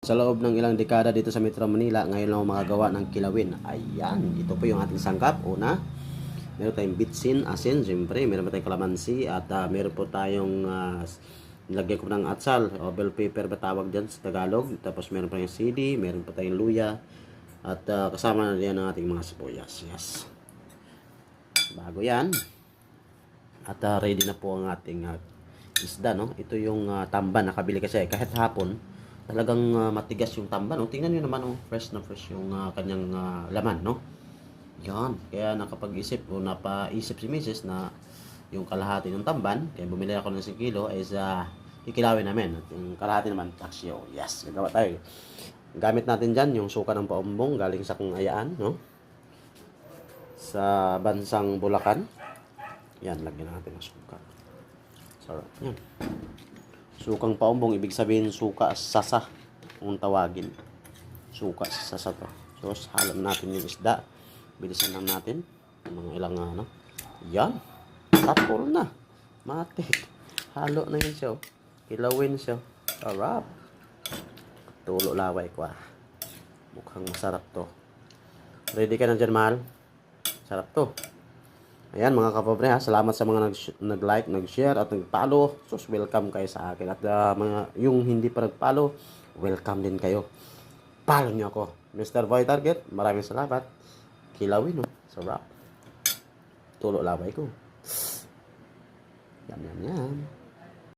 Sa loob ng ilang dekada dito sa Metro Manila, ngayon lang ako makagawa ng kilawin. Ayan, ito po yung ating sangkap. Una, meron tayong bitsin, asin, siyempre. Meron po tayong kalamansi at meron po tayong nilagyan ko ng atsal o bell pepper ba tawag dyan sa Tagalog. Tapos meron pa yung sili, meron pa tayong luya at kasama na diyan ang ating mga sibuyas. Yes. Bago yan. At ready na po ang ating isda, no? Ito yung tamban, nakabili kasi kahit hapon talagang matigas yung tamban, no? Tingnan niyo naman, oh, fresh na fresh yung kanyang laman, no? Yan, kaya nakapag-isip o napaisip si Mrs. na yung kalahati ng tamban, kaya bumili ako ng 1 kilo is kikilawin namin. At yung kalahati naman taksyo. Yes, gagawa tayo. Gamit natin dyan yung suka ng paumbong galing sa Ayaan, no? Sa bansang Bulacan. Yan, lagyan natin ng suka. Sarap yan. Sukang paumbong, ibig sabihin suka sasa kung tawagin. Suka sasa to. So, halam natin yung isda. Bilisan lang natin. Mga ilang ano. Yan. Tapol na. Matik. Halo na yun siya. Kilawin siya. Sarap. Tulo laway ko ah. Mukhang masarap to. Ready ka na dyan, mahal? Sarap to. Ayan mga kapobre ha, salamat sa mga nag-like, nag-share at nag-follow. Sus, welcome kayo sa akin. At mga yung hindi pa nag-follow, welcome din kayo. Follow nyo ako. Mr. Boy Target, maraming salamat. Kilawin, no? Sarap. Tulo labay ko. Yan, yan, yan.